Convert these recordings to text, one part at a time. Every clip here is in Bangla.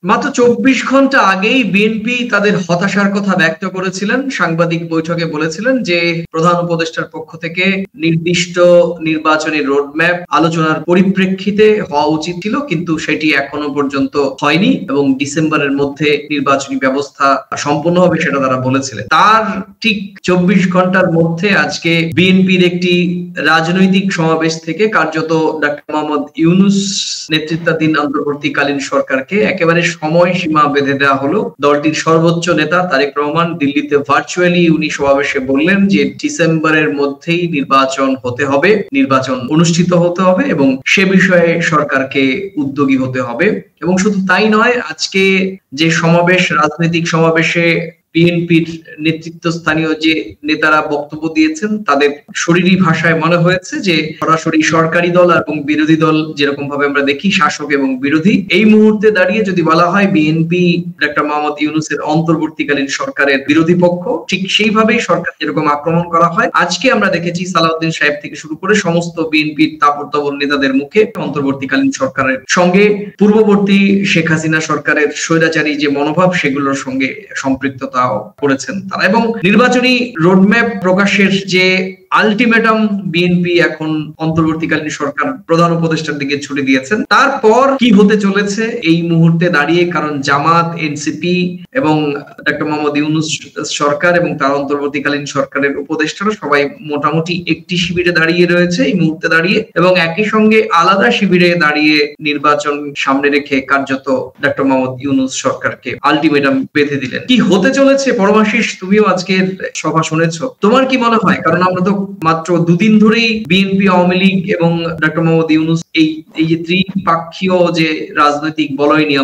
মাত্র ২৪ ঘন্টা আগেই বিএনপি তাদের হতাশার কথা ব্যক্ত করেছিলেন, সাংবাদিক বৈঠকে বলেছিলেন যে প্রধান উপদেষ্টার পক্ষ থেকে নির্দিষ্ট নির্বাচনী রোডম্যাপ আলোচনার পরিপ্রেক্ষিতে হওয়া উচিত ছিল, কিন্তু সেটি এখনো পর্যন্ত হয়নি এবং ডিসেম্বরের মধ্যে নির্বাচনী ব্যবস্থা সম্পন্ন হবে সেটা তারা বলেছিলেন। তার ঠিক ২৪ ঘন্টার মধ্যে আজকে বিএনপির একটি রাজনৈতিক সমাবেশ থেকে কার্যত ডক্টর মোহাম্মদ ইউনূস নেতৃত্বাধীন অন্তর্বর্তীকালীন সরকারকে একেবারে সময়সীমা বেঁধে দেওয়া হলো। দলটির সর্বোচ্চ নেতা তারেক রহমান দিল্লিতে ভার্চুয়ালি উনি সমাবেশে বললেন যে ডিসেম্বরের মধ্যেই নির্বাচন হতে হবে, নির্বাচন অনুষ্ঠিত হতে হবে এবং সে বিষয়ে সরকারকে উদ্যোগী হতে হবে। এবং শুধু তাই নয়, আজকে যে সমাবেশ, রাজনৈতিক সমাবেশে বিএনপির নেতৃত্বস্থানীয় যে নেতারা বক্তব্য দিয়েছেন তাদের শরীরী ভাষায় মনে হয়েছে যে সরাসরি সরকারি দল এবং বিরোধী দল যেরকম ভাবে আমরা দেখি শাসক এবং বিরোধী, এই মুহূর্তে দাঁড়িয়ে যদি বলা হয় বিএনপি ডক্টর মোহাম্মদ ইউনূসের অন্তর্বর্তীকালীন সরকারের বিরোধী পক্ষ, ঠিক সেইভাবেই সরকার যেরকম আক্রমণ করা হয় আজকে আমরা দেখেছি সালাউদ্দিন সাহেব থেকে শুরু করে সমস্ত বিএনপির তাবড় নেতাদের মুখে অন্তর্বর্তীকালীন সরকারের সঙ্গে পূর্ববর্তী শেখ হাসিনা সরকারের স্বৈরাচারী যে মনোভাব সেগুলোর সঙ্গে সম্পৃক্ততা করেছেন তারা। এবং নির্বাচনী রোডম্যাপ প্রকাশের যে আলটিমেটাম বিএনপি এখন অন্তর্বর্তীকালীন সরকার প্রধান উপদেষ্টার দিকে ছুড়ে দিয়েছেন, তারপর কি হতে চলেছে এই মুহূর্তে দাঁড়িয়ে, কারণ জামাত, এনসিপি এবং ডক্টর মোহাম্মদ ইউনূস সরকার এবং তার অন্তর্বর্তীকালীন সরকারের উপদেষ্টারা সবাই মোটামুটি একটি শিবিরে দাঁড়িয়ে রয়েছে এই মুহূর্তে দাঁড়িয়ে, এবং একই সঙ্গে আলাদা শিবিরে দাঁড়িয়ে নির্বাচন সামনে রেখে কার্যত ডক্টর মোহাম্মদ ইউনূস সরকারকে আলটিমেটাম বেঁধে দিলেন। কি হতে চলেছে পরমাশিস, তুমিও আজকের সভা শুনেছো, তোমার কি মনে হয়? কারণ আমরা তো মাত্র দুদিন ধরেই বিএনপি, আওয়ামী লীগ এবং ডক্টর মোহাম্মদ ইউনূস এই যে ত্রিপাক্ষীয় যে রাজনৈতিক বলয় নিয়ে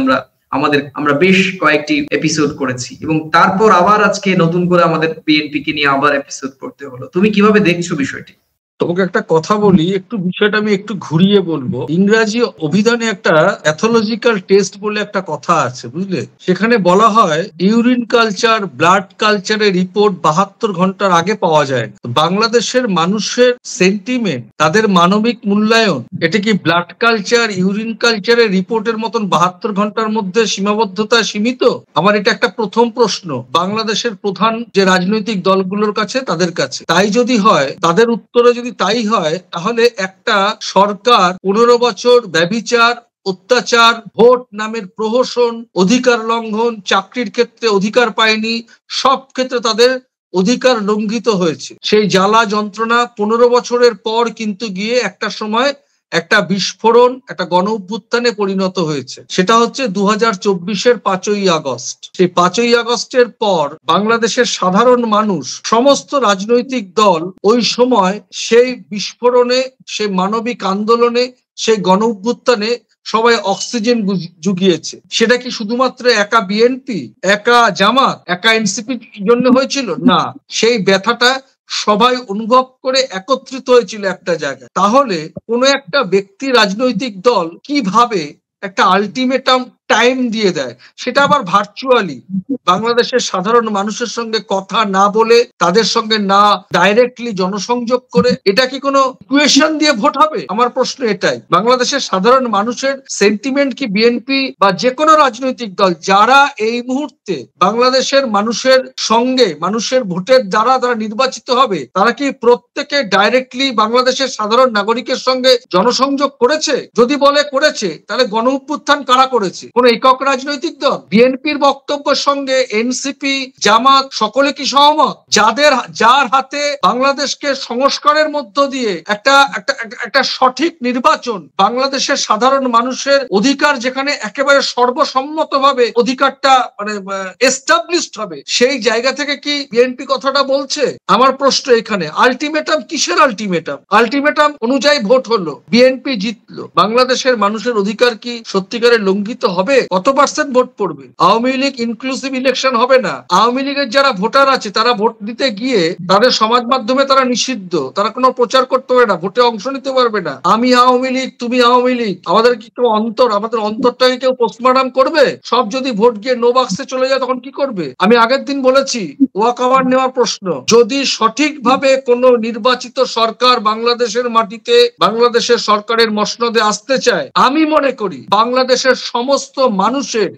আমরা বেশ কয়েকটি এপিসোড করেছি এবং তারপর আবার আজকে নতুন করে আমাদের বিএনপি কে নিয়ে আবার এপিসোড করতে হলো। তুমি কিভাবে দেখছো বিষয়টি? তোমাকে একটা কথা বলি, একটু বিষয়টা আমি একটু ঘুরিয়ে বলবো। ইংরাজি অভিধানে একটা প্যাথোলজিক্যাল টেস্ট বলে একটা কথা আছে, বুঝলে? সেখানে বলা হয় ইউরিন কালচার, ব্লাড কালচারের রিপোর্ট 72 ঘন্টার আগে পাওয়া যায় না। বাংলাদেশের মানুষের সেন্টিমেন্ট, তাদের মানবিক মূল্যায়ন, এটা কি ব্লাড কালচার, ইউরিন কালচারের রিপোর্টের মতন 72 ঘন্টার মধ্যে সীমাবদ্ধতা সীমিত? আমার এটা একটা প্রথম প্রশ্ন বাংলাদেশের প্রধান যে রাজনৈতিক দলগুলোর কাছে, তাদের কাছে। তাই যদি হয়, তাদের উত্তরে যদি তাই হয়, তাহলে একটা সরকার 15 বছর ব্যভিচার, অত্যাচার, ভোট নামের প্রহসন, অধিকার লঙ্ঘন, চাকরির ক্ষেত্রে অধিকার পায়নি, সব ক্ষেত্রে তাদের অধিকার লঙ্ঘিত হয়েছে। সেই জ্বালা যন্ত্রণা 15 বছরের পর কিন্তু গিয়ে একটা সময় একটা বিস্ফোরণ, একটা গণ অভ্যুত্থানে পরিণত হয়েছে। সেটা হচ্ছে 2024-এর 5ই আগস্ট। সেই 5ই আগস্টের পর বাংলাদেশের সাধারণ মানুষ, সমস্ত রাজনৈতিক দল ওই সময় সেই বিস্ফোরণে, সেই মানবিক আন্দোলনে, সেই গণ অভ্যুত্থানে সবাই অক্সিজেন জুগিয়েছে। সেটা কি শুধুমাত্র একা বিএনপি, একা জামাত, একা এনসিপির জন্য হয়েছিল? না, সেই ব্যথাটা সবাই অনুভব করে একত্রিত হয়েছিল একটা জায়গায়। তাহলে কোনো একটা ব্যক্তি, রাজনৈতিক দল কিভাবে একটা আলটিমেটাম টাইম দিয়ে দেয়, সেটা আবার ভার্চুয়ালি, বাংলাদেশের সাধারণ মানুষের সঙ্গে কথা না বলে, তাদের সঙ্গে না ডাইরেক্টলি জনসংযোগ করে, এটা কি কোনো ইকুয়েশন দিয়ে ভোট হবে? আমার প্রশ্ন এটাই। বাংলাদেশের সাধারণ মানুষের সেন্টিমেন্ট কি বিএনপি বা যে কোনো রাজনৈতিক দল যারা এই মুহূর্তে বাংলাদেশের মানুষের সঙ্গে, মানুষের ভোটের দ্বারা তারা নির্বাচিত হবে, তারা কি প্রত্যেকে ডাইরেক্টলি বাংলাদেশের সাধারণ নাগরিকের সঙ্গে জনসংযোগ করেছে? যদি বলে করেছে, তাহলে গণ অভ্যুত্থান কারা করেছে? কোন একক রাজনৈতিক দল? বিএনপির বক্তব্যের সঙ্গে এনসিপি, জামাত সকলে কি সহমত? যার হাতে বাংলাদেশকে সংস্কারের মধ্য দিয়ে একটা সঠিক নির্বাচন, বাংলাদেশের সাধারণ মানুষের অধিকার যেখানে একেবারে সর্বসম্মতভাবে অধিকারটা মানে এস্টাবলিশড হবে, সেই জায়গা থেকে কি বিএনপি কথাটা বলছে? আমার প্রশ্ন এখানে। আলটিমেটাম কিসের আলটিমেটাম? আলটিমেটাম অনুযায়ী ভোট হলো, বিএনপি জিতলো, বাংলাদেশের মানুষের অধিকার কি সত্যিকারের লঙ্ঘিত হবে? কত পার্সেন্ট ভোট পড়বে? আওয়ামী লীগ ইনক্লুসিভ ইলেকশন হবে না। আওয়ামী লীগের যারা ভোটার আছে তারা ভোট দিতে গিয়ে তাদের সমাজ মাধ্যমে তারা নিষিদ্ধ, তারা কোনো প্রচার করতে পারবে না, ভোটে অংশ নিতে পারবে না। আমি আওয়ামী লীগ, তুমি আওয়ামী লীগ, আমাদের কি কেউ আমাদের অন্তরটাকে কেউ পোস্টমর্টম করবে? সব যদি ভোট গিয়ে নো বাক্সে চলে যায় তখন কি করবে? আমি আগের দিন বলেছি, ওয়াক ওভার নেওয়ার প্রশ্ন। যদি সঠিকভাবে কোনো নির্বাচিত সরকার বাংলাদেশের মাটিতে, বাংলাদেশের সরকারের মসনদে আসতে চায়, আমি মনে করি বাংলাদেশের সমস্ত মানুষের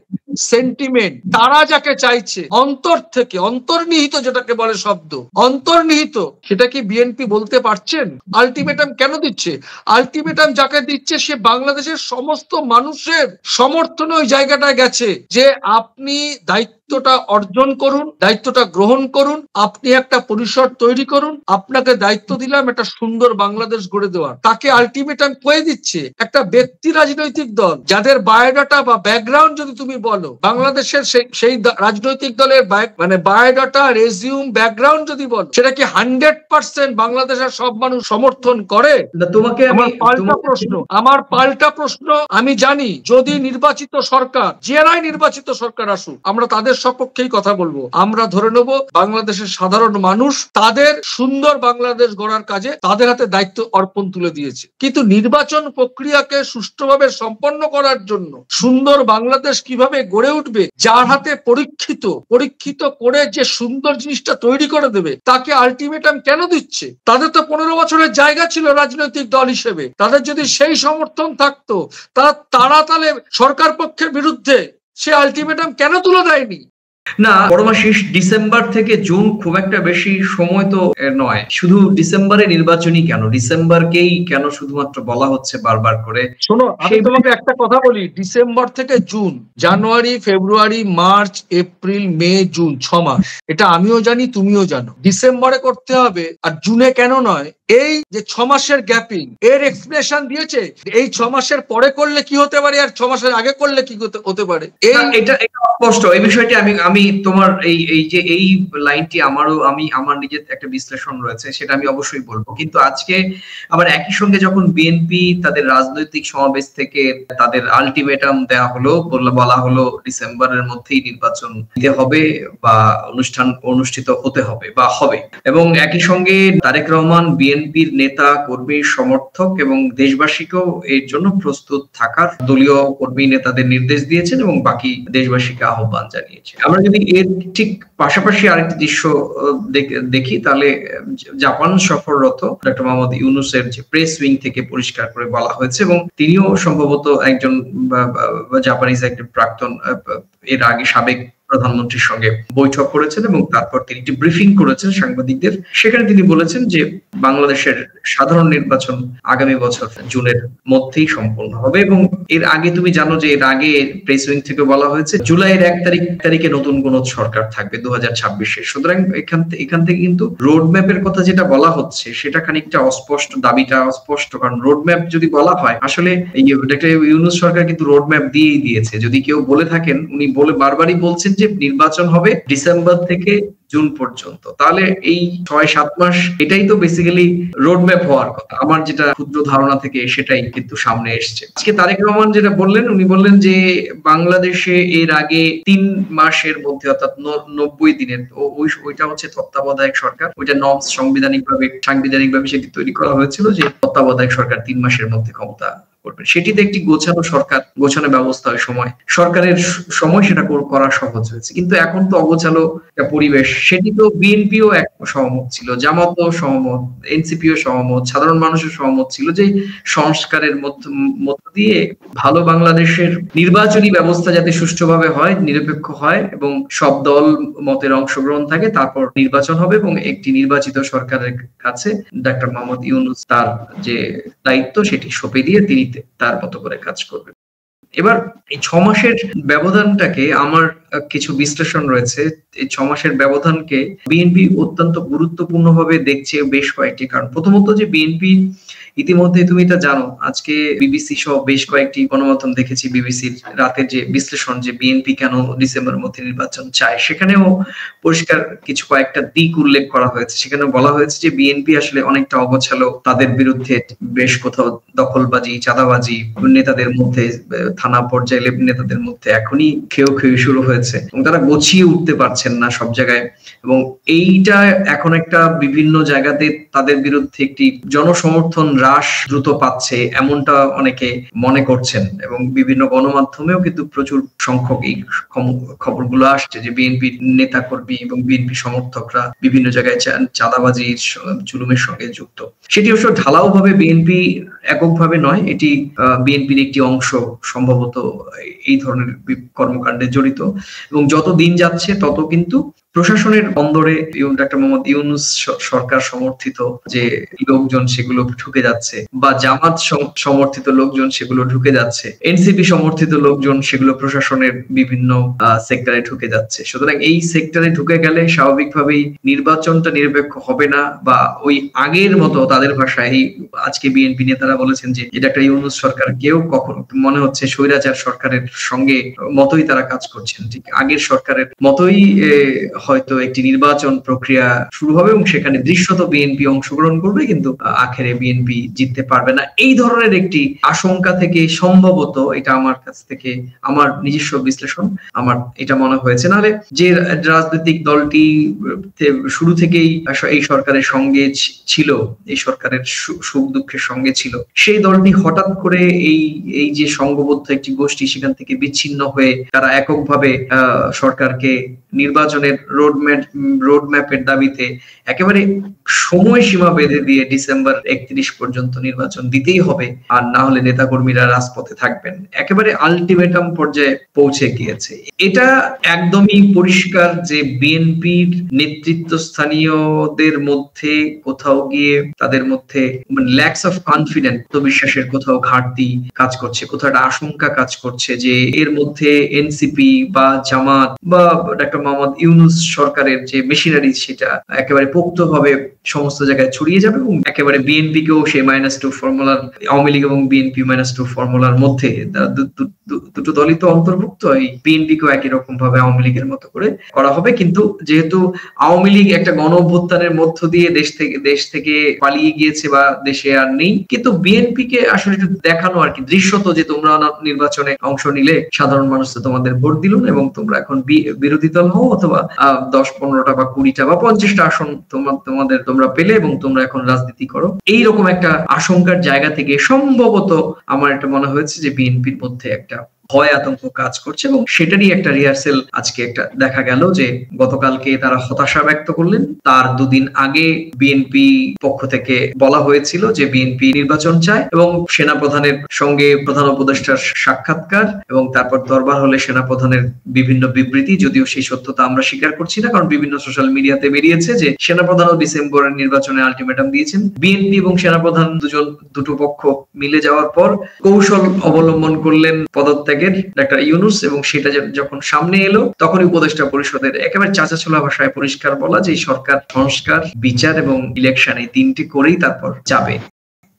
সেন্টিমেন্ট, তারা যাকে চাইছে অন্তর থেকে, অন্তর্নিহিত যেটাকে বলে শব্দ, অন্তর্নিহিত, সেটা কি বিএনপি বলতে পারছেন? আলটিমেটাম কেন দিচ্ছে? আলটিমেটাম যাকে দিচ্ছে সে বাংলাদেশের সমস্ত মানুষের সমর্থনে ওই জায়গাটায় গেছে যে আপনি দায়িত্বটা অর্জন করুন, দায়িত্বটা গ্রহণ করুন, আপনি একটা পরিসর তৈরি করুন, আপনাকে দায়িত্ব দিলাম একটা সুন্দর বাংলাদেশ গড়ে দেওয়ার। তাকে আলটিমেটাম কয়ে দিচ্ছে একটা ব্যক্তি, রাজনৈতিক দল যাদের বায়োডাটা বা ব্যাকগ্রাউন্ড যদি তুমি বলো, বাংলাদেশের সেই রাজনৈতিক দলের বায়োডাটা, রেজিউম, ব্যাকগ্রাউন্ড যদি বলো, সেটা কি 100% বাংলাদেশের সব মানুষ সমর্থন করে? তোমাকে আমার পাল্টা প্রশ্ন, আমি জানি যদি নির্বাচিত সরকার, যারাই নির্বাচিত সরকার আসুক, আমরা তাদের সপক্ষেই কথা বলবো। আমরা ধরে নেব বাংলাদেশের সাধারণ মানুষ তাদের সুন্দর বাংলাদেশ গড়ার কাজে তাদের হাতে দায়িত্ব অর্পণ তুলে দিয়েছে। কিন্তু নির্বাচন প্রক্রিয়াকে সুষ্ঠুভাবে সম্পন্ন করার জন্য সুন্দর বাংলাদেশ কিভাবে গড়ে উঠবে, যার হাতে পরীক্ষিত করে যে সুন্দর জিনিসটা তৈরি করে দেবে, তাকে আলটিমেটাম কেন দিচ্ছে? তাদের তো 15 বছরের জায়গা ছিল রাজনৈতিক দল হিসেবে। তাদের যদি সেই সমর্থন থাকতো, তারা তাহলে সরকার পক্ষের বিরুদ্ধে সে আলটিমেটাম কেন তুলে দেয়নি? না, পরমাশিস, ডিসেম্বর থেকে জুন খুব একটা বেশি সময় তো নয়। শুধু ডিসেম্বরে নির্বাচনই কেন, ডিসেম্বরকেই কেন শুধুমাত্র বলা হচ্ছে বারবার করে? শোনো, আমি তোমাকে একটা কথা বলি, ডিসেম্বর থেকে জুন, জানুয়ারি, ফেব্রুয়ারি, মার্চ, এপ্রিল, মে, জুন, 6 মাস। এটা আমিও জানি, তুমিও জানো। ডিসেম্বরে করতে হবে আর জুনে কেন নয়? এই যে 6 মাসের গ্যাপিং, এর এক্সপ্লেনেশন দিয়েছে। এই 6 মাসের পরে করলে কি হতে পারে আর 6 মাসের আগে করলে কি হতে পারে, এটা স্পষ্ট। এই বিষয়টি আমি তোমার এই লাইনটি আমার নিজের একটা বিশ্লেষণ রয়েছে, সেটা আমি অবশ্যই বলবো। কিন্তু আজকে আবার একই সঙ্গে যখন বিএনপি তাদের রাজনৈতিক সমাবেশ থেকে তাদের আলটিমেটাম দেওয়া হলো, বলা হলো ডিসেম্বরের মধ্যেই নির্বাচন দিতে হবে বা অনুষ্ঠিত হতে হবে বা হবে, এবং একই সঙ্গে তারেক রহমান বিএনপির নেতা, কর্মী, সমর্থক এবং দেশবাসীকেও এর জন্য প্রস্তুত থাকার দলীয় কর্মী নেতাদের নির্দেশ দিয়েছেন এবং বাকি দেশবাসীকে আহ্বান জানিয়েছে। আমরা যদি এর ঠিক পাশাপাশি আরেকটি দৃশ্য দেখি, তাহলে জাপান সফররত ডক্টর মোহাম্মদ ইউনূসের যে প্রেস উইং থেকে পরিষ্কার করে বলা হয়েছে, এবং তিনিও সম্ভবত একজন জাপানিজ একজন প্রাক্তন, এর আগে সাবেক প্রধানমন্ত্রীর সঙ্গে বৈঠক করেছেন এবং তারপর তিনি একটি ব্রিফিং করেছেন সাংবাদিকদের। সেখানে তিনি বলেছেন যে বাংলাদেশের সাধারণ নির্বাচন আগামী বছর জুনের মধ্যেই সম্পন্ন হবে, এবং এর আগে তুমি জানো যে এর আগে প্রেস উইং থেকে বলা হয়েছে জুলাইয়ের 1 তারিখে নতুন কোন সরকার থাকবে 2026-এ। সুতরাং এখান থেকে কিন্তু রোড ম্যাপের কথা যেটা বলা হচ্ছে সেটা খানিকটা অস্পষ্ট, দাবিটা অস্পষ্ট। কারণ রোড ম্যাপ যদি বলা হয়, আসলে ডক্টর ইউনূস সরকার কিন্তু রোড ম্যাপ দিয়েই দিয়েছে। যদি কেউ বলে থাকেন, উনি বারবারই বলছেন যে নির্বাচন হবে ডিসেম্বর থেকে জুন পর্যন্ত, তাহলে এই 6-7 মাস এটাই তো বেসিক্যালি রোডম্যাপ হওয়ার কথা। আমার যেটা ক্ষুদ্র ধারণা থেকে সেটাই কিন্তু সামনে এসছে। আজকে তারেক রহমান যেটা বললেন, উনি বললেন যে বাংলাদেশে এর আগে 3 মাসের মধ্যে, অর্থাৎ 90 দিনের, ওইটা হচ্ছে তত্ত্বাবধায়ক সরকার, ওইটা নর্মস সাংবিধানিকভাবে সেটি তৈরি করা হয়েছিল যে তত্ত্বাবধায়ক সরকার 3 মাসের মধ্যে ক্ষমতা করবেন। সেটিতে একটি গোছানো ব্যবস্থা, ওই সময় সরকারের সময় সেটা করা সহজ হয়েছে। কিন্তু এখন তো অগোছালো পরিবেশ। সেটি তো বিএনপিও এক সহমত ছিল, জামাতও সহমত, এনসিপিও সহমত, সাধারণ মানুষও সহমত ছিল যে সংস্কারের মধ্য দিয়ে ভালো বাংলাদেশের নির্বাচনী ব্যবস্থা যাতে সুষ্ঠুভাবে হয়, নিরপেক্ষ হয় এবং সব দল মতের অংশগ্রহণ থাকে, তারপর নির্বাচন হবে এবং একটি নির্বাচিত সরকারের কাছে ডক্টর মোহাম্মদ ইউনূস তার যে দায়িত্ব সেটি সঁপে দিয়ে তিনি তার মতো করে কাজ করবেন। এবার এই 6 মাসের ব্যবধানটাকে, আমার কিছু বিশ্লেষণ রয়েছে, এই 6 মাসের ব্যবধানকে বিএনপি অত্যন্ত গুরুত্বপূর্ণভাবে দেখছে বেশ কয়েকটি কারণ। প্রথমত যে বিএনপি ইতিমধ্যে, তুমি তা জানো, আজকে বিবিসি সহ বেশ কয়েকটি গণমাধ্যম দেখেছি, বিবিসির রাতের যে বিশ্লেষণ যে বিএনপি কেন ডিসেম্বরের মধ্যে নির্বাচন চায়, সেখানেও পরিষ্কার কয়েকটা দিক উল্লেখ করা হয়েছে। সেখানে বলা হয়েছে যে বিএনপি আসলে অনেকটা অগোছালো, তাদের বিরুদ্ধে বেশ কোথাও দখলবাজি, চাঁদাবাজি, নেতাদের মধ্যে, থানা পর্যায়ে নেতাদের মধ্যে এখনই খেয়ে শুরু হয়েছে এবং তারা গুছিয়ে উঠতে পারছেন না সব জায়গায়, এবং এইটা এখন একটা বিভিন্ন জায়গাতে তাদের বিরুদ্ধে একটি জনসমর্থন হ্রাস দ্রুত পাচ্ছে এমনটা অনেকে মনে করছেন, এবং বিভিন্ন গণমাধ্যমেও কিন্তু প্রচুর সংখ্যক এই খবরগুলো আসছে যে বিএনপি নেতাকর্মী এবং বিএনপি সমর্থকরা বিভিন্ন জায়গায় চাঁদাবাজি জুলুমের সঙ্গে যুক্ত। সেটি অবশ্য ঢালাও ভাবে বিএনপি এককভাবে নয়, এটি বিএনপির একটি অংশ সম্ভবত এই ধরনের কর্মকাণ্ডে জড়িত, এবং যত দিন যাচ্ছে তত কিন্তু প্রশাসনের অন্দরে ডক্টর মোহাম্মদ ইউনূস সরকার সমর্থিত যে লোকজন সেগুলো ঢুকে যাচ্ছে, বা জামাত সমর্থিত লোকজন সেগুলো ঢুকে যাচ্ছে, এনসিপি সমর্থিত লোকজন সেগুলো প্রশাসনের বিভিন্ন সেক্টরে ঢুকে যাচ্ছে। সুতরাং এই সেক্টরে ঢুকে গেলে স্বাভাবিকভাবেই নির্বাচনটা নিরপেক্ষ হবে না, বা ওই আগের মতো তাদের ভাষায় আজকে বিএনপি নেতারা বলেছেন যে এটা একটা ইউনূস সরকার, কেউ কখনো মনে হচ্ছে স্বৈরাচার সরকারের সঙ্গে মতোই তারা কাজ করছেন, ঠিক আগের সরকারের মতোই হয়তো একটি নির্বাচন প্রক্রিয়া শুরু হবে এবং সেখানে দৃশ্যত বিএনপি অংশগ্রহণ করবে, কিন্তু আখেরে বিএনপি জিততে পারবে না। এই ধরনের একটি আশঙ্কা থেকে সম্ভবত, এটা আমার কাছ থেকে আমার নিজস্ব বিশ্লেষণ, আমার এটা মনে হয়েছে। নাহলে যে রাজনৈতিক দলটি শুরু থেকেই এই সরকারের সঙ্গে ছিল, এই সরকারের সুখ দুঃখের সঙ্গে ছিল, সেই দলটি হঠাৎ করে এই যে সংঘবদ্ধ একটি গোষ্ঠী সেখান থেকে বিচ্ছিন্ন হয়ে তারা এককভাবে সরকারকে নির্বাচনের রোডম্যাপের দাবিতে একেবারে সময়সীমা বেঁধে দিয়ে ডিসেম্বর 31 পর্যন্ত নির্বাচন দিতেই হবে, আর না হলে নেতাকর্মীরা রাজপথে থাকবেন, একেবারে আলটিমেটাম পর্যায়ে পৌঁছে গিয়েছে। এটা একদমই পরিষ্কার যে বিএনপির নেতৃত্বস্থানীয়দের মধ্যে কোথাও গিয়ে তাদের মধ্যে ল্যাকস অফ কনফিডেন্স, বিশ্বাসের কোথাও ঘাটতি কাজ করছে, কোথাও একটা আশঙ্কা কাজ করছে যে এর মধ্যে এনসিপি বা জামাত বা ডক্টর মোহাম্মদ ইউনূস সরকারের যে মেশিনারি সেটা একেবারে পোক্তভাবে সমস্ত জায়গায় ছড়িয়ে যাবে, এবং একেবারে বিএনপি কেও সেই -2 ফর্মুলার, আওয়ামী লীগ এবং বিএনপি -2 ফর্মুলার মধ্যে, দুটো দলই তো অন্তর্ভুক্ত, এই বিএনপি কেও একই রকম ভাবে আওয়ামী লীগের মতো করে করা হবে। কিন্তু যেহেতু আওয়ামী লীগ একটা গণ অভ্যুত্থানের মধ্য দিয়ে দেশ থেকে পালিয়ে গিয়েছে বা দেশে আর নেই, কিন্তু বিএনপি কে আসলে একটু দেখানো আর কি, দৃশ্যত যে তোমরা নির্বাচনে অংশ নিলে সাধারণ মানুষ তো তোমাদের ভোট দিল না, এবং তোমরা এখন বিরোধী দল হও, অথবা 10-15টা বা 20টা বা 50টা আসন তোমরা পেলে এবং তোমরা এখন রাজনীতি করো। এইরকম একটা আশঙ্কার জায়গা থেকে সম্ভবত আমার এটা মনে হয়েছে যে বিএনপির মধ্যে একটা ভয় আতঙ্ক কাজ করছে, এবং সেটারই একটা রিহার্সেল আজকে একটা দেখা গেল যে গতকালকে তারা হতাশা ব্যক্ত করলেন। তার দুদিন আগে বিএনপি পক্ষ থেকে বলা হয়েছিল যে বিএনপি নির্বাচন চায়, এবং সেনাপ্রধানের সঙ্গে প্রধান উপদেষ্টার সাক্ষাৎকার, এবং তারপর দরবার হলে সেনাপ্রধানের বিভিন্ন বিবৃতি, যদিও সেই সত্যতা আমরা স্বীকার করছি না, কারণ বিভিন্ন সোশ্যাল মিডিয়াতে বেরিয়েছে যে সেনাপ্রধানও ডিসেম্বরের নির্বাচনে আলটিমেটাম দিয়েছেন। বিএনপি এবং সেনাপ্রধান দুটো পক্ষ মিলে যাওয়ার পর কৌশল অবলম্বন করলেন পদত্যাগ ডক্টর ইউনূস, এবং সেটা যখন সামনে এলো তখনই উপদেষ্টা পরিষদের একেবারে চাঁচাছোলা ভাষায় পরিষ্কার বলা যে সরকার সংস্কার, বিচার এবং ইলেকশন এই তিনটি করেই তারপর যাবে,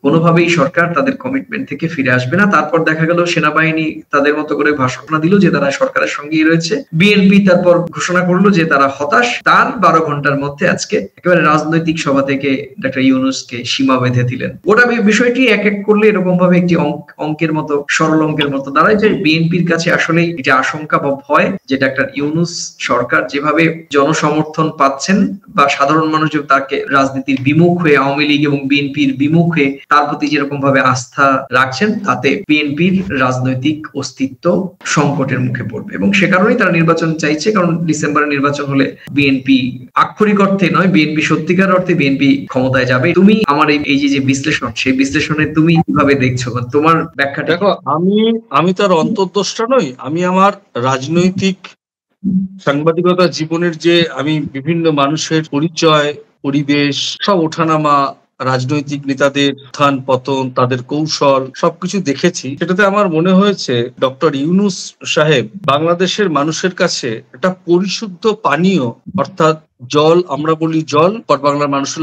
কোনোভাবেই সরকার তাদের কমিটমেন্ট থেকে ফিরে আসবে না। তারপর দেখা গেল সেনাবাহিনী তাদের মতো করে ঘোষণা দিল যে তারা সরকারের সঙ্গেই রয়েছে। বিএনপি তারপর ঘোষণা করলো যে তারা হতাশ। তার 12 ঘন্টার মধ্যে আজকে একেবারে রাজনৈতিক সভা থেকে ডক্টর ইউনূসকে সীমা বেঁধে দিলেন। ওটা বিষয়টি এক এক করলে এরকম ভাবে একটি অঙ্কের মতো, সরল অঙ্কের মতো দাঁড়ায় যে বিএনপির কাছে আসলে এটা আশঙ্কা বা ভয় যে ডক্টর ইউনূস সরকার যেভাবে জনসমর্থন পাচ্ছেন, বা সাধারণ মানুষ তাকে রাজনীতির বিমুখ হয়ে, আওয়ামী লীগ এবং বিএনপির বিমুখ হয়ে তার প্রতি যেরকম ভাবে আস্থা রাখছেন, তাতে বিএনপির রাজনৈতিক অস্তিত্ব সংকটের মুখে পড়বে, এবং সে কারণেই তারা নির্বাচন চাইছে। কারণ ডিসেম্বরে নির্বাচন হলে বিএনপি আক্ষরিক অর্থে নয়, বিএনপি সত্যিকার অর্থে বিএনপি ক্ষমতায় যাবে। তুমি আমার এই যে বিশ্লেষণ, সেই বিশ্লেষণে তুমি কিভাবে দেখছো, তোমার ব্যাখ্যাটা? দেখো, আমি তার অন্তর্দৃষ্টা নই, আমি আমার রাজনৈতিক সাংবাদিকতা জীবনের যে আমি বিভিন্ন মানুষের পরিচয়, পরিবেশ, সব ওঠানামা, রাজনৈতিক নেতাদের উত্থান পতন, তাদের কৌশল সবকিছু দেখেছি। সেটাতে আমার মনে হয়েছে ডক্টর ইউনূস সাহেব বাংলাদেশের মানুষের কাছে একটা পরিশুদ্ধ পানীয়, অর্থাৎ জল, আমরা বলি জল, বাংলার মানুষের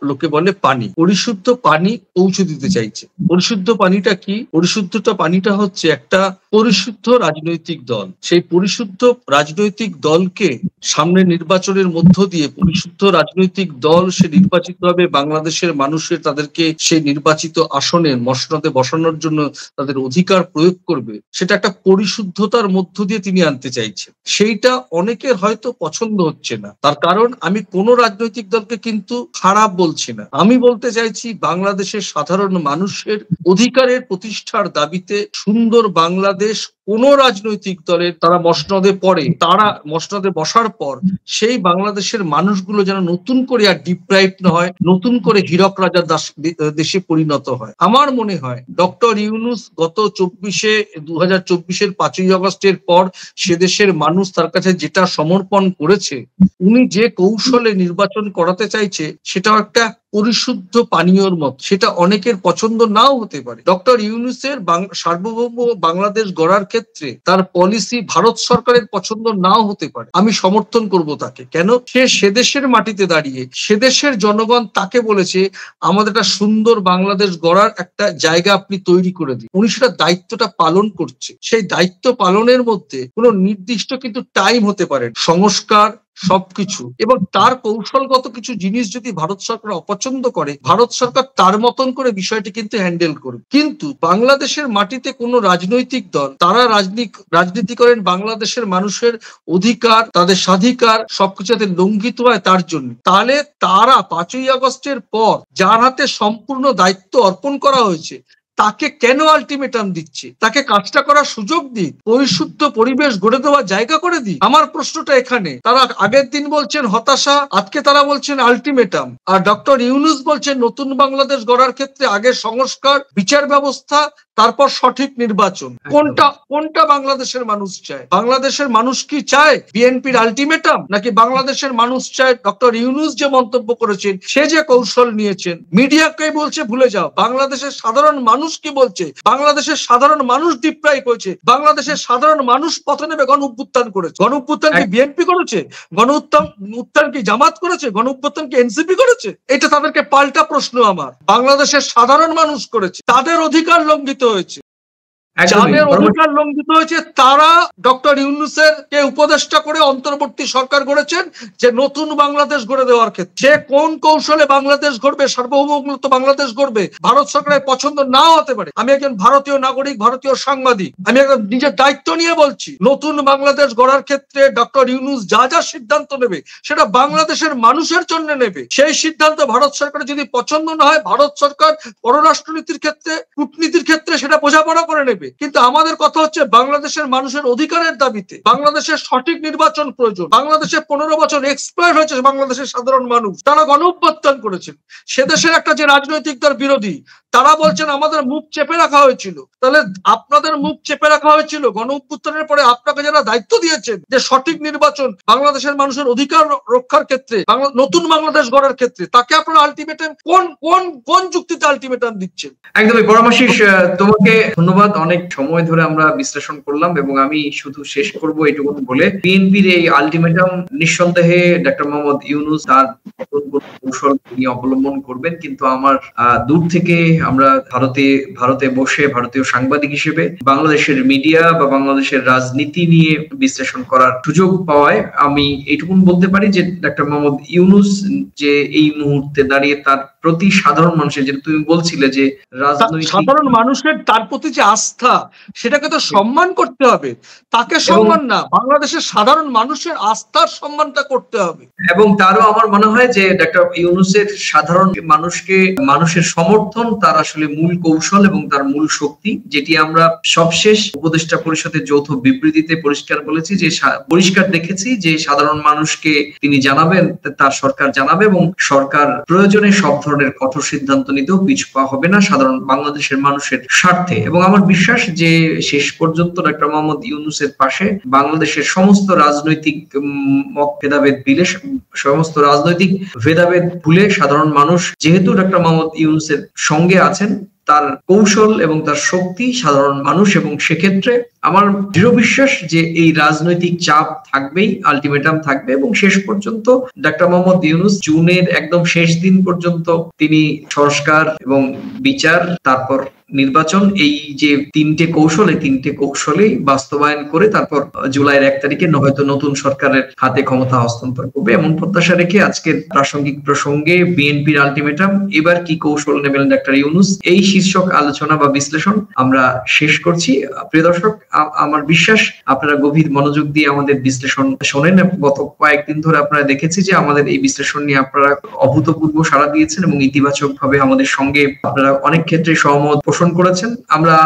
লোকে বলে পানি, পরিশুদ্ধ পানি পৌঁছে দিতে চাইছে। পরিশুদ্ধ পানিটা কি? পরিশুদ্ধটা পানিটা হচ্ছে একটা পরিশুদ্ধ রাজনৈতিক দল। সেই পরিশুদ্ধ রাজনৈতিক দলকে সামনে নির্বাচনের মধ্য দিয়ে পরিশুদ্ধ রাজনৈতিক দল সে নির্বাচিত হবে, বাংলাদেশের মানুষের তাদেরকে সেই নির্বাচিত আসনে মসনদে বসানোর জন্য তাদের অধিকার প্রয়োগ করবে, সেটা একটা পরিশুদ্ধতার মধ্য দিয়ে তিনি আনতে চাইছেন। সেইটা অনেকের হয়তো পছন্দ হচ্ছে না, তার কারণ আমি কোনো রাজনৈতিক দলকে কিন্তু খারাপ বলছি না, আমি বলতে চাইছি বাংলাদেশের সাধারণ মানুষের অধিকারের প্রতিষ্ঠার দাবিতে সুন্দর বাংলাদেশ কোন রাজনৈতিক দলের তারা মসনদে পড়ে, তারা মসনদে বসার পর সেই বাংলাদেশের মানুষগুলো যেন নতুন করে আর ডিপ্রাইভ না হয়, নতুন করে হীরক রাজার দেশে পরিণত হয়। আমার মনে হয় ডক্টর ইউনূস গত 2024-এর 5ই আগস্টের পর সে দেশের মানুষ তার কাছে যেটা সমর্পণ করেছে, উনি যে কৌশলে নির্বাচন করাতে চাইছে সেটাও একটা পরিশুদ্ধ পানীয়র মত, সেটা অনেকের পছন্দ নাও হতে পারে। ডক্টর ইউনূসের সার্বভৌম বাংলাদেশ গড়ার ক্ষেত্রে তার পলিসি ভারত সরকারের পছন্দ নাও হতে পারে, আমি সমর্থন করব তাকে। কেন? সে দেশের মাটিতে দাঁড়িয়ে সে দেশের জনগণ তাকে বলেছে আমাদের একটা সুন্দর বাংলাদেশ গড়ার একটা জায়গা আপনি তৈরি করে দিন, উনি সেটা দায়িত্বটা পালন করছে। সেই দায়িত্ব পালনের মধ্যে কোনো নির্দিষ্ট কিন্তু টাইম হতে পারে, সংস্কার সবকিছু, এবং তার কৌশলগত কিছু জিনিস যদি ভারত সরকার অপছন্দ করে, ভারত সরকার তার মতন করে বিষয়টি কিন্তু হ্যান্ডেল করবে। কিন্তু বাংলাদেশের মাটিতে কোনো রাজনৈতিক দল তারা রাজনীতি করেন বাংলাদেশের মানুষের অধিকার, তাদের স্বাধিকার সবকিছু যাতে লঙ্ঘিত হয় তার জন্য, তাহলে তারা 5ই আগস্টের পর যার হাতে সম্পূর্ণ দায়িত্ব অর্পণ করা হয়েছে তাকে কেন আলটিমেটাম দিচ্ছে? তাকে কাজটা করার সুযোগ দিক, পরিশুদ্ধ পরিবেশ গড়ে দেওয়ার জায়গা করে দিক। আমার প্রশ্নটা এখানে, তারা আগের দিন বলছেন হতাশা, আজকে তারা বলছেন আলটিমেটাম, আর ডক্টর ইউনূস বলছেন নতুন বাংলাদেশ গড়ার ক্ষেত্রে আগে সংস্কার, বিচার ব্যবস্থা, তারপর সঠিক নির্বাচন। কোনটা বাংলাদেশের মানুষ চায়? বাংলাদেশের মানুষ কি চায় বিএনপির আলটিমেটাম, নাকি বাংলাদেশের মানুষ চায় ডক্টর ইউনূস যে মন্তব্য করেছেন, সে যে কৌশল নিয়েছেন? মিডিয়াকে বলছে ভুলে যাও, বাংলাদেশের সাধারণ মানুষ কি বলছে? বাংলাদেশের সাধারণ মানুষ ডিপ্রাইভ হয়েছে, বাংলাদেশের সাধারণ মানুষ পথে নেমে গণ অভ্যুত্থান করেছে। গণ অভ্যুত্থান কি বিএনপি করেছে? গণ উত্থান কি জামাত করেছে? গণ অভ্যুত্থান কি এনসিপি করেছে? এটা তাদেরকে পাল্টা প্রশ্ন আমার। বাংলাদেশের সাধারণ মানুষ করেছে, তাদের অধিকার লঙ্ঘিত হয়েছে, যাদের অধিকার লঙ্ঘিত হয়েছে তারা ডক্টর ইউনূসের কে উপদেষ্টা করে অন্তর্বর্তী সরকার গড়েছেন যে নতুন বাংলাদেশ গড়ে দেওয়ার ক্ষেত্রে। সে কোন কৌশলে বাংলাদেশ গড়বে, সার্বভৌমত্ব বাংলাদেশ গড়বে, ভারত সরকারের পছন্দ নাও হতে পারে। আমি একজন ভারতীয় নাগরিক, ভারতীয় সাংবাদিক, আমি একদম নিজের দায়িত্ব নিয়ে বলছি, নতুন বাংলাদেশ গড়ার ক্ষেত্রে ডক্টর ইউনূস যা যা সিদ্ধান্ত নেবে সেটা বাংলাদেশের মানুষের জন্য নেবে। সেই সিদ্ধান্ত ভারত সরকারের যদি পছন্দ না হয়, ভারত সরকার পররাষ্ট্রনীতির ক্ষেত্রে, কূটনীতির ক্ষেত্রে সেটা বোঝাপড়া করে নেবে। কিন্তু আমাদের কথা হচ্ছে বাংলাদেশের মানুষের অধিকারের দাবিতে বাংলাদেশের সঠিক নির্বাচন প্রয়োজন। বাংলাদেশে 15 বছর এক্সপ্লয়েট হয়েছে বাংলাদেশের সাধারণ মানুষ, তারা গণ অভ্যুত্থান করেছেন। সে দেশের একটা যে রাজনৈতিক দল বিরোধী, তারা বলছেন আমাদের মুখ চেপে রাখা হয়েছিল। তাহলে আপনাদের মুখ চেপে রাখা হয়েছিল গণ অভ্যুত্থানের পরে, আপনাকে যারা দায়িত্ব দিয়েছেন যে সঠিক নির্বাচন, বাংলাদেশের মানুষের অধিকার রক্ষার ক্ষেত্রে, নতুন বাংলাদেশ গড়ার ক্ষেত্রে, তাকে আপনারা আলটিমেটাম কোন যুক্তিতে আলটিমেটাম দিচ্ছেন? একদমই। পরমাশিস, তোমাকে ধন্যবাদ। অনেক সময় ধরে আমরা বিশ্লেষণ করলাম এবং আমি শুধু শেষ করব এটুকু বলে, বিএনপির এই আলটিমেটাম নিঃসন্দেহে ডক্টর মোহাম্মদ ইউনূস তার কৌশল তিনি অবলম্বন করবেন, কিন্তু আমার দূর থেকে আমরা ভারতে বসে ভারতীয় সাংবাদিক হিসেবে বাংলাদেশের মিডিয়া বা বাংলাদেশের রাজনীতি নিয়ে বিশ্লেষণ করার সুযোগ পাওয়ায় আমি এইটুকু বলতে পারি যে ডক্টর মোহাম্মদ ইউনূস যে এই মুহূর্তে দাঁড়িয়ে তার প্রতি সাধারণ মানুষের, যেটা তুমি বলছিলে যে রাজনৈতিক সাধারণ মানুষের তার প্রতি যে আস্থা, সেটাকে তো সম্মান করতে হবে, তাকে সম্মান না, বাংলাদেশের সাধারণ মানুষের আস্থার সম্মানটা করতে হবে। এবং তারও আমার মনে হয় যে ডক্টর ইউনূসের সাধারণ মানুষের সমর্থন তার আসলে মূল কৌশল এবং তার মূল শক্তি, যেটি আমরা সবশেষ উপদেষ্টা পরিষদের যৌথ বিবৃতিতে পরিষ্কার বলেছি, যে পরিষ্কার দেখেছি যে সাধারণ মানুষকে তিনি জানাবেন, তার সরকার জানাবে এবং সরকার প্রয়োজনে সব ধরনের কঠোর সিদ্ধান্ত নিতেও পিছু পা হবে না সাধারণ বাংলাদেশের মানুষের স্বার্থে। এবং আমার বিশ্বাস যে শেষ পর্যন্ত ডক্টর মোহাম্মদ ইউনূসের পাশে বাংলাদেশের সমস্ত রাজনৈতিক মত ভেদাভেদ ভুলে সাধারণ মানুষ, যেহেতু ডক্টর মোহাম্মদ ইউনূসের সঙ্গে আছেন, তার কৌশল এবং তার শক্তি সাধারণ মানুষ, এবং সেক্ষেত্রে আমার দৃঢ় বিশ্বাস যে এই রাজনৈতিক চাপ থাকবেই, আলটিমেটাম থাকবে, এবং শেষ পর্যন্ত ডক্টর মোহাম্মদ ইউনূস জুনের একদম শেষ দিন পর্যন্ত তিনি সংস্কার এবং বিচার, তারপর নির্বাচন, এই যে তিনটে কৌশলেই বাস্তবায়ন করে তারপর জুলাইয়ের 1 তারিখে হয়তো নতুন সরকারের হাতে ক্ষমতা হস্তান্তর করবে, এমন প্রত্যাশা রেখে আজকের প্রাসঙ্গিক প্রসঙ্গে বিএনপির আলটিমেটাম, এবার কি কৌশল নেবেন ডক্টর ইউনূস, এই শীর্ষক আলোচনা বা বিশ্লেষণ আমরা শেষ করছি। প্রিয় দর্শক, আমার বিশ্বাস আপনারা গভীর মনোযোগ দিয়ে আমাদের বিশ্লেষণ শোনেন। গত কয়েকদিন ধরে আপনারা দেখেছি যে আমাদের এই বিশ্লেষণ নিয়ে আপনারা অভূতপূর্ব সাড়া দিয়েছেন এবং ইতিবাচক ভাবে আমাদের সঙ্গে আপনারা অনেক ক্ষেত্রে সহমত পোষণ করেছেন। আমরা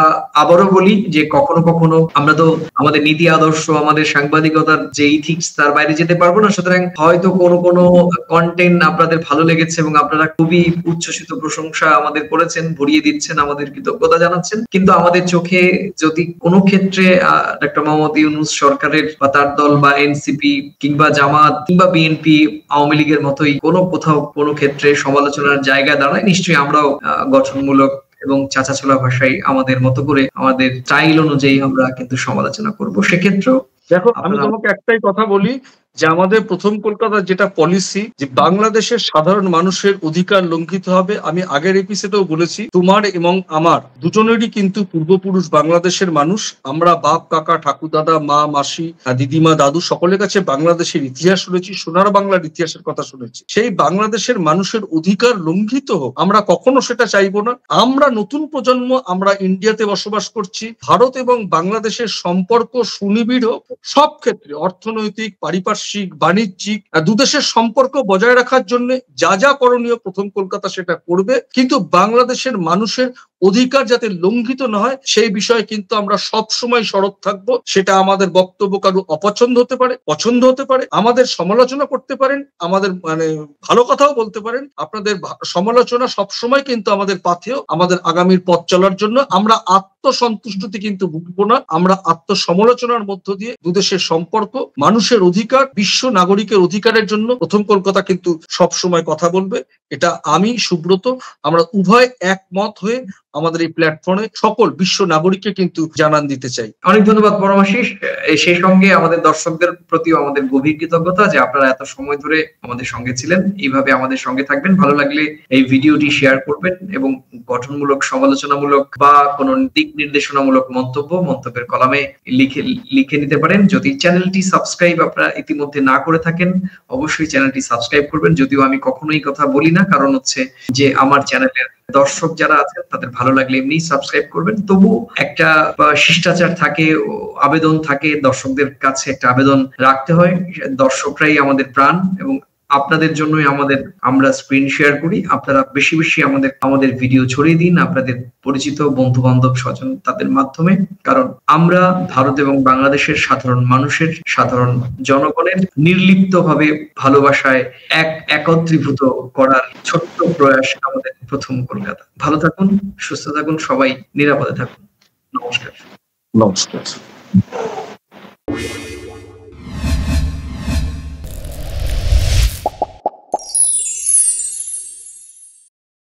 আবারও বলি যে কখনো কখনো আমরা তো আমাদের নীতি আদর্শ, আমাদের সাংবাদিকতার যে ইথিক্স, তার বাইরে যেতে পারবো না। সুতরাং হয়তো কোনো কন্টেন্ট আপনাদের ভালো লেগেছে এবং আপনারা খুবই উচ্ছ্বসিত প্রশংসা আমাদের করেছেন, ভরিয়ে দিচ্ছেন, আমাদের কৃতজ্ঞতা জানাচ্ছেন, কিন্তু আমাদের চোখে যদি কোনো ক্ষেত্রে ডক্টর মোহাম্মদ ইউনূস সরকারের বা তার দল বা এনসিপি কিংবা জামাত কিংবা বিএনপি, আওয়ামী লীগের মতোই কোথাও কোনো ক্ষেত্রে সমালোচনার জায়গা দাঁড়ায়, নিশ্চয়ই আমরাও গঠনমূলক এবং চাচাছোলা ভাষায় আমাদের মতো করে আমাদের স্টাইল অনুযায়ী আমরা কিন্তু সমালোচনা করব। সেক্ষেত্রেও দেখো, আমি তোমাকে একটাই কথা বলি যে আমাদের প্রথম কলকাতার যেটা পলিসি, যে বাংলাদেশের সাধারণ মানুষের অধিকার লঙ্ঘিত হবে। আমি আগের এপিসোডেও বলেছি, তোমার এবং আমার দুজনেরই কিন্তু পূর্বপুরুষ বাংলাদেশের মানুষ। আমরা বাপ, কাকা, ঠাকুরদাদা, মা, মাসি, দিদিমা, দাদু সকলের কাছে বাংলাদেশের ইতিহাস শুনেছি, সোনার বাংলার ইতিহাসের কথা শুনেছি। সেই বাংলাদেশের মানুষের অধিকার লঙ্ঘিত হোক, আমরা কখনো সেটা চাইবো না। আমরা নতুন প্রজন্ম, আমরা ইন্ডিয়াতে বসবাস করছি। ভারত এবং বাংলাদেশের সম্পর্ক সুনিবিড় হোক, সব ক্ষেত্রে অর্থনৈতিক, পারিপার্শ্বিক, বাণিজ্যিক, দুদেশের সম্পর্ক বজায় রাখার জন্য যা যা করণীয় প্রথম কলকাতা সেটা করবে, কিন্তু বাংলাদেশের মানুষের অধিকার যাতে লঙ্ঘিত না হয় সেই বিষয়ে কিন্তু আমরা সব সময় সরব থাকবো। সেটা আমাদের বক্তব্য কারো অপছন্দ হতে পারে, পছন্দ হতে পারে, আমাদের সমালোচনা করতে পারেন, আমাদের ভালো কথাও বলতে পারেন। আপনাদের সমালোচনা সবসময় কিন্তু আমাদের পাথেয়, আমাদের আগামীর পথ চলার জন্য। আমরা আত্মসন্তুষ্টতে কিন্তু ভুগবো না, আমরা আত্মসমালোচনার মধ্য দিয়ে দুদেশের সম্পর্ক, মানুষের অধিকার, বিশ্ব নাগরিকের অধিকারের জন্য প্রথম কলকাতা কিন্তু সবসময় কথা বলবে। এটা আমি, সুব্রত, আমরা উভয় একমত হয়ে আমাদের এই প্ল্যাটফর্মে সকল বিশ্ব নাগরিককে কিন্তু জানান দিতে চাই। অনেক ধন্যবাদ পরমাশিস। সেই সঙ্গে আমাদের দর্শকদের প্রতিও আমাদের গভীর কৃতজ্ঞতা যে আপনারা এত সময় ধরে আমাদের সঙ্গে ছিলেন। এইভাবে আমাদের সঙ্গে থাকবেন। ভালো লাগলে এই ভিডিওটি শেয়ার করবেন এবং গঠনমূলক, সমালোচনামূলক বা কোনো দিক নির্দেশনামূলক মন্তব্যের কলামে লিখে নিতে পারেন। যদি চ্যানেলটি সাবস্ক্রাইব আপনারা ইতিমধ্যে না করে থাকেন, অবশ্যই চ্যানেলটি সাবস্ক্রাইব করবেন। যদিও আমি কখনোই কথা বলি না, কারণ হচ্ছে যে আমার চ্যানেলের দর্শক যারা আছেন তাদের ভালো লাগলে এমনি সাবস্ক্রাইব করবেন। তবু একটা শিষ্টাচার থাকে, আবেদন থাকে, দর্শকদের কাছে একটা আবেদন রাখতে হয়। দর্শকরাই আমাদের প্রাণ এবং আপনাদের জন্যই আমরা স্ক্রিন শেয়ার করি। আপনারা বেশি বেশি আমাদের ভিডিও ছড়িয়ে দিন আপনাদের পরিচিত বন্ধু বান্ধব স্বজন তাদের মাধ্যমে, কারণ আমরা ভারত এবং বাংলাদেশের সাধারণ মানুষের, সাধারণ জনগণের নির্লিপ্তভাবে ভালোবাসায় একত্রীভূত করার ছোট্ট প্রয়াস আমাদের প্রথম কলকাতা। ভালো থাকুন, সুস্থ থাকুন, সবাই নিরাপদে থাকুন। নমস্কার। নমস্কার।